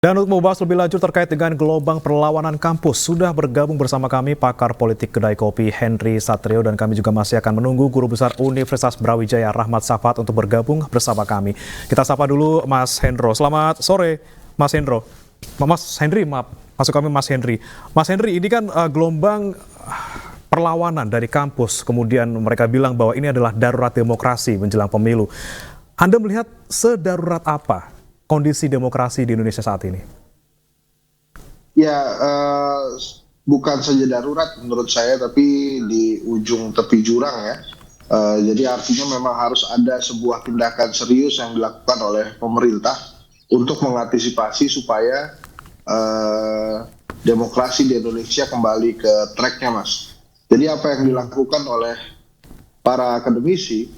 Dan untuk membahas lebih lanjut terkait dengan gelombang perlawanan kampus, sudah bergabung bersama kami pakar politik kedai kopi Henry Satrio, dan kami juga masih akan menunggu Guru Besar Universitas Brawijaya Rahmat Safat untuk bergabung bersama kami. Kita sapa dulu Mas Hendro. Selamat sore Mas Hendro. Mas Henry, maaf. Masuk kami Mas Henry. Mas Henry, ini kan gelombang perlawanan dari kampus, kemudian mereka bilang bahwa ini adalah darurat demokrasi menjelang pemilu. Anda melihat sedarurat apa kondisi demokrasi di Indonesia saat ini? Ya, bukan saja darurat menurut saya, tapi di ujung tepi jurang ya. Jadi artinya memang harus ada sebuah tindakan serius yang dilakukan oleh pemerintah untuk mengantisipasi supaya demokrasi di Indonesia kembali ke tracknya, Mas. Jadi apa yang dilakukan oleh para akademisi,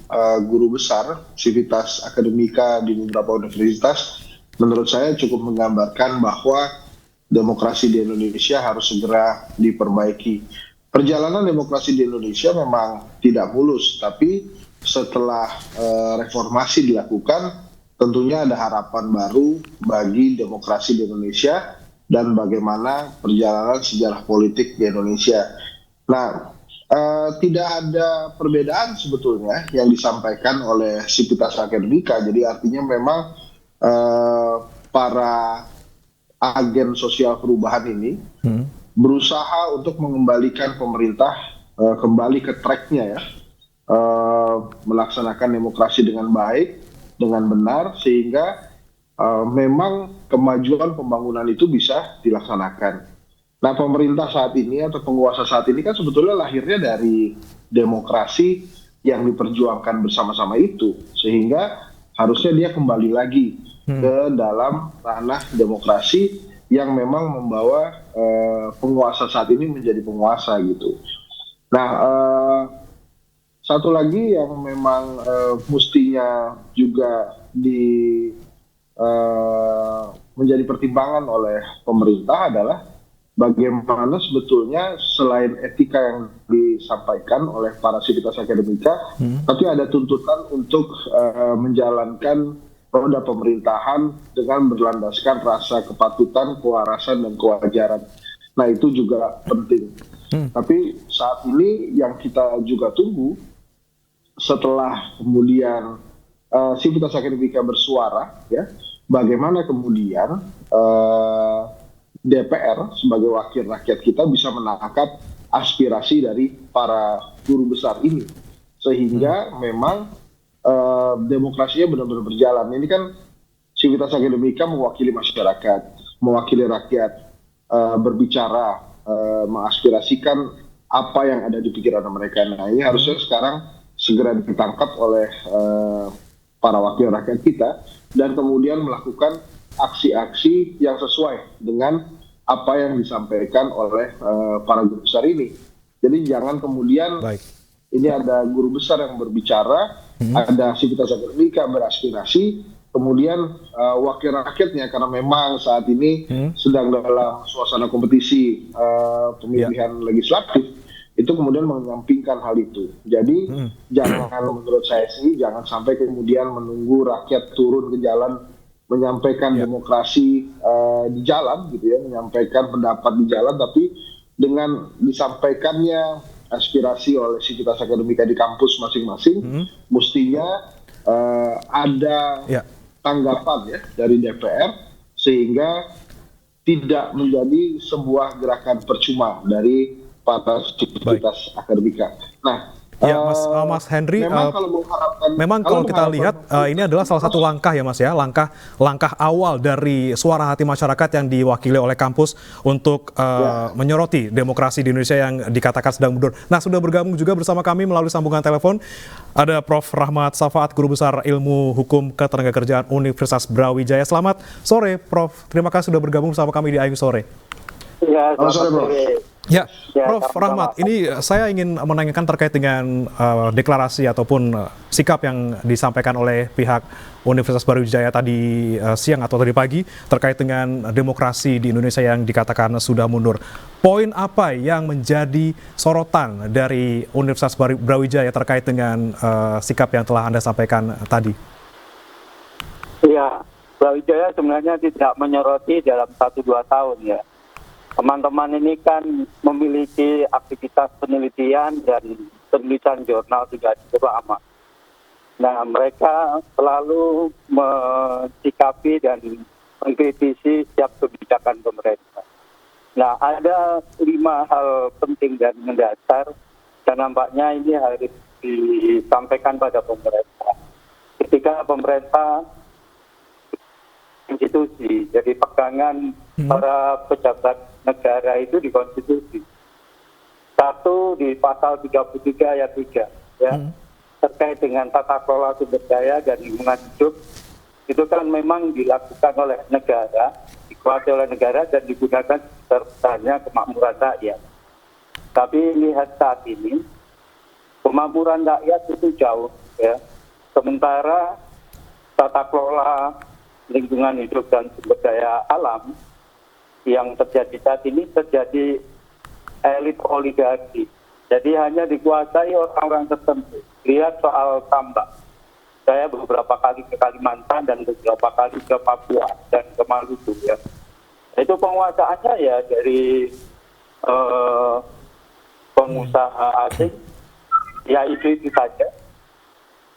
guru besar, sivitas akademika di beberapa universitas, menurut saya cukup menggambarkan bahwa demokrasi di Indonesia harus segera diperbaiki. Perjalanan demokrasi di Indonesia memang tidak mulus, tapi setelah reformasi dilakukan, tentunya ada harapan baru bagi demokrasi di Indonesia dan bagaimana perjalanan sejarah politik di Indonesia. Nah, tidak ada perbedaan sebetulnya yang disampaikan oleh sivitas akademika. Jadi artinya memang para agen sosial perubahan ini berusaha untuk mengembalikan pemerintah kembali ke tracknya ya, melaksanakan demokrasi dengan baik, dengan benar, sehingga memang kemajuan pembangunan itu bisa dilaksanakan. Nah, pemerintah saat ini atau penguasa saat ini kan sebetulnya lahirnya dari demokrasi yang diperjuangkan bersama-sama itu, sehingga harusnya dia kembali lagi ke dalam ranah demokrasi yang memang membawa penguasa saat ini menjadi penguasa gitu. Nah, satu lagi yang memang mestinya juga menjadi pertimbangan oleh pemerintah adalah bagaimana sebetulnya selain etika yang disampaikan oleh para sivitas akademika, tapi ada tuntutan untuk menjalankan roda pemerintahan dengan berlandaskan rasa kepatutan, kewarasan, dan kewajaran. Nah, itu juga penting. Tapi saat ini yang kita juga tunggu, setelah kemudian sivitas akademika bersuara, ya, bagaimana kemudian DPR sebagai wakil rakyat kita bisa menangkap aspirasi dari para guru besar ini, sehingga memang demokrasinya benar-benar berjalan. Ini kan sivitas akademika mewakili masyarakat, mewakili rakyat, berbicara, mengaspirasikan apa yang ada di pikiran mereka. Nah, ini harusnya sekarang segera ditangkap oleh para wakil rakyat kita dan kemudian melakukan aksi-aksi yang sesuai dengan apa yang disampaikan oleh para guru besar ini. Jadi jangan kemudian ini ada guru besar yang berbicara, ada sivitas akademika beraspirasi, kemudian wakil rakyatnya karena memang saat ini sedang dalam suasana kompetisi pemilihan legislatif, itu kemudian menyampingkan hal itu. Jadi jangan, menurut saya sih, jangan sampai kemudian menunggu rakyat turun ke jalan menyampaikan demokrasi di jalan gitu ya, menyampaikan pendapat di jalan, tapi dengan disampaikannya aspirasi oleh sivitas akademika di kampus masing-masing, mestinya ada tanggapan ya dari DPR sehingga tidak menjadi sebuah gerakan percuma dari para sivitas akademika. Nah, Mas Henry, memang kalau kita lihat ini adalah salah satu langkah ya Mas ya, langkah awal dari suara hati masyarakat yang diwakili oleh kampus untuk menyoroti demokrasi di Indonesia yang dikatakan sedang mundur. Nah, sudah bergabung juga bersama kami melalui sambungan telepon ada Prof. Rahmat Safat, Guru Besar Ilmu Hukum Ketenagakerjaan Universitas Brawijaya. Selamat sore Prof. Terima kasih sudah bergabung bersama kami di Ayu Sore. Ya, selamat sore Prof. Ya, Prof. Rahmat, ini saya ingin menanyakan terkait dengan deklarasi ataupun sikap yang disampaikan oleh pihak Universitas Brawijaya tadi siang atau tadi pagi terkait dengan demokrasi di Indonesia yang dikatakan sudah mundur. Poin apa yang menjadi sorotan dari Universitas Brawijaya terkait dengan sikap yang telah Anda sampaikan tadi? Ya, Brawijaya sebenarnya tidak menyoroti dalam 1-2 tahun ya. Teman-teman ini kan memiliki aktivitas penelitian dan penulisan jurnal sudah cukup lama. Nah, mereka selalu mensikapi dan mengkritisi setiap kebijakan pemerintah. Nah, ada 5 hal penting dan mendasar dan nampaknya ini harus disampaikan pada pemerintah. Ketika pemerintah institusi, jadi pegangan para pejabat negara itu di konstitusi. 1 di pasal 33 ayat 3 ya, terkait dengan tata kelola sumber daya dan lingkungan hidup, itu kan memang dilakukan oleh negara, dikuasai oleh negara dan digunakan sertanya kemakmuran rakyat. Tapi lihat saat ini, kemakmuran rakyat itu jauh ya. Sementara tata kelola lingkungan hidup dan sumber daya alam yang terjadi saat ini terjadi elit oligarki. Jadi hanya dikuasai orang-orang tertentu. Lihat soal tambak. Saya beberapa kali ke Kalimantan dan beberapa kali ke Papua dan ke Maluku ya. Itu penguasaannya ya dari pengusaha asing, ya itu saja.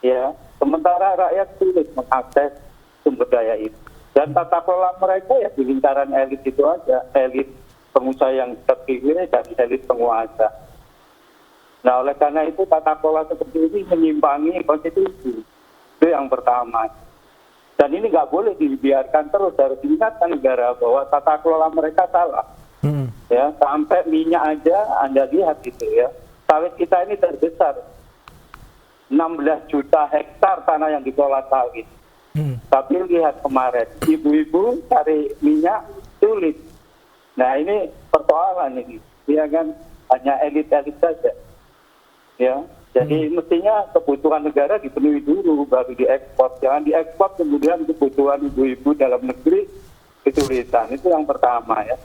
Ya, sementara rakyat sulit mengakses sumber daya itu. Dan tata kelola mereka ya di lingkaran elit itu aja, elit pengusaha yang terpilih dan elit penguasa. Nah, oleh karena itu tata kelola seperti ini menyimpangi konstitusi. Itu yang pertama. Dan ini nggak boleh dibiarkan terus, harus diingatkan negara bahwa tata kelola mereka salah. Ya, sampai minyak aja Anda lihat itu ya. Sawit kita ini terbesar. 16 juta hektar tanah yang dikelola sawit. Tapi lihat kemarin, ibu-ibu cari minyak sulit. Nah, ini persoalan ini. Ya kan, hanya elit-elit saja. Ya, jadi mestinya kebutuhan negara dipenuhi dulu, baru diekspor. Jangan diekspor kemudian kebutuhan ibu-ibu dalam negeri kesulitan. Itu yang pertama ya.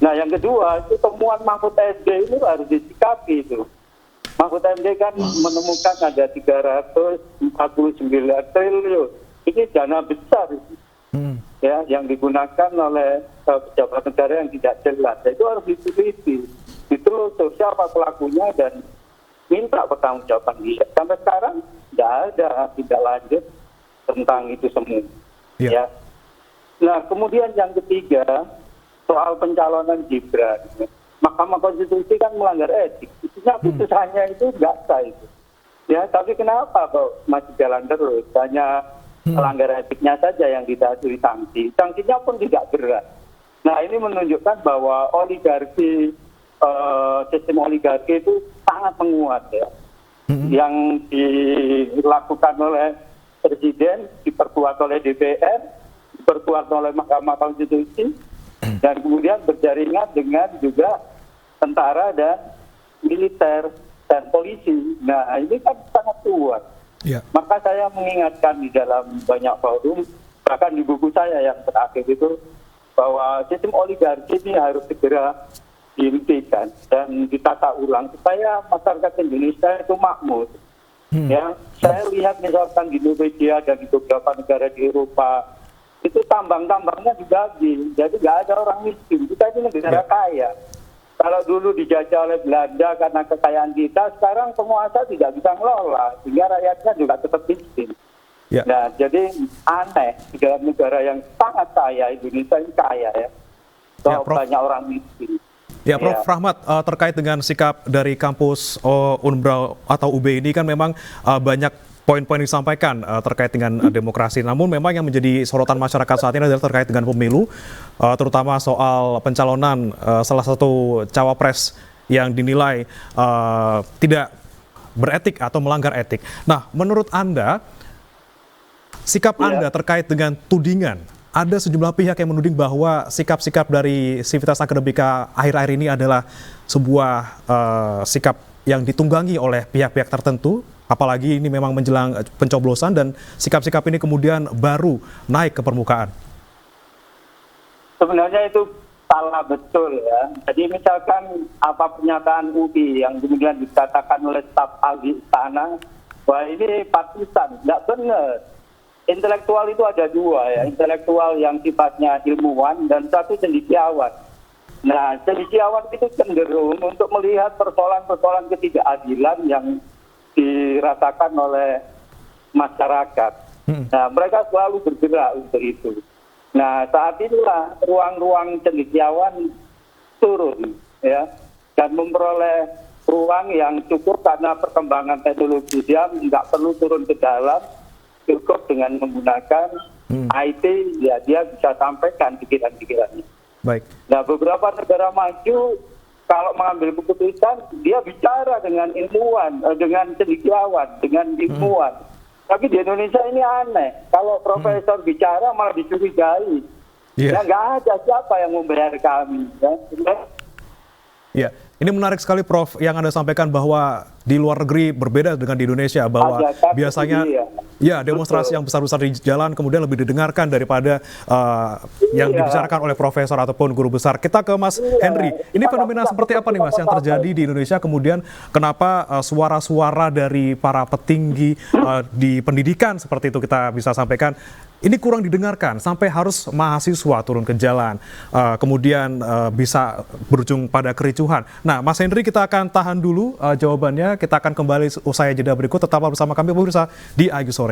Nah, yang kedua, itu temuan Mahfud MD ini harus disikapi itu. Mahfud MD kan menemukan ada 349 triliun. Ini dana besar ya, yang digunakan oleh pejabat negara yang tidak jelas. Itu harus diteliti. Ditelusur siapa pelakunya dan minta pertanggungjawaban dia. Sampai sekarang tidak ada tindak lanjut tentang itu semua. Ya. Nah, kemudian yang ketiga, soal pencalonan Gibran. Mahkamah Konstitusi kan melanggar etik. Isinya putusannya itu nggak sah itu. Ya, tapi kenapa kok masih jalan terus? Hanya melanggar etiknya saja yang didasari sanksi. Sanksinya pun tidak berat. Nah, ini menunjukkan bahwa oligarki, sistem oligarki itu sangat menguat ya. Yang dilakukan oleh Presiden, diperkuat oleh DPR, diperkuat oleh Mahkamah Konstitusi, dan kemudian berjaringan dengan juga tentara dan militer dan polisi. Nah, ini kan sangat kuat. Maka saya mengingatkan di dalam banyak forum, bahkan di buku saya yang terakhir itu, bahwa sistem oligarki ini harus segera dihentikan dan ditata ulang supaya masyarakat Indonesia itu makmur. Ya, saya lihat misalkan di Norwegia dan di beberapa negara di Eropa itu tambang-tambangnya dibagi, jadi nggak ada orang miskin. Kita ini negara kaya. Kalau dulu dijajah oleh Belanda karena kekayaan kita, sekarang penguasa tidak bisa ngelola, sehingga rakyatnya juga tetap miskin. Nah, jadi aneh di dalam negara yang sangat kaya, Indonesia ini kaya ya, banyak orang miskin. Ya, Prof. Rahmat, terkait dengan sikap dari kampus Unbra atau UB ini kan memang banyak poin-poin yang disampaikan terkait dengan demokrasi. Namun memang yang menjadi sorotan masyarakat saat ini adalah terkait dengan pemilu, terutama soal pencalonan salah satu cawapres yang dinilai tidak beretik atau melanggar etik. Nah, menurut Anda, sikap Anda terkait dengan tudingan, ada sejumlah pihak yang menuding bahwa sikap-sikap dari Sivitas Akademika akhir-akhir ini adalah sebuah sikap yang ditunggangi oleh pihak-pihak tertentu, apalagi ini memang menjelang pencoblosan dan sikap-sikap ini kemudian baru naik ke permukaan. Sebenarnya itu salah betul ya. Jadi misalkan apa pernyataan UI yang kemudian dikatakan oleh staf ahli istana bahwa ini partisan, tidak benar. intelektual itu ada dua ya, intelektual yang sifatnya ilmuwan dan satu cendekiawan. Nah, cendekiawan itu cenderung untuk melihat persoalan-persoalan ketidakadilan yang dirasakan oleh masyarakat. Nah, mereka selalu bergerak untuk itu. Nah, saat itulah ruang-ruang cendekiawan turun ya dan memperoleh ruang yang cukup karena perkembangan teknologi. Dia nggak perlu turun ke dalam, cukup dengan menggunakan IT, ya dia bisa sampaikan pikiran-pikirannya. Baik. Nah, beberapa negara maju kalau mengambil keputusan, dia bicara dengan ilmuwan, dengan cendekiawan, dengan ilmuwan. Tapi di Indonesia ini aneh. Kalau profesor bicara malah dicurigai. Ya nggak ada siapa yang membayar kami. Ya, ini menarik sekali Prof yang Anda sampaikan bahwa di luar negeri berbeda dengan di Indonesia, bahwa biasanya ya demonstrasi yang besar-besar di jalan kemudian lebih didengarkan daripada yang dibicarakan oleh profesor ataupun guru besar. Kita ke Mas Henry, ini fenomena seperti apa nih Mas yang terjadi di Indonesia, kemudian kenapa suara-suara dari para petinggi di pendidikan seperti itu kita bisa sampaikan ini kurang didengarkan sampai harus mahasiswa turun ke jalan, kemudian bisa berujung pada kericuhan. Nah, Mas Henry, kita akan tahan dulu jawabannya. Kita akan kembali usai jeda berikut. Tetaplah bersama kami pemirsa di IQ Sore.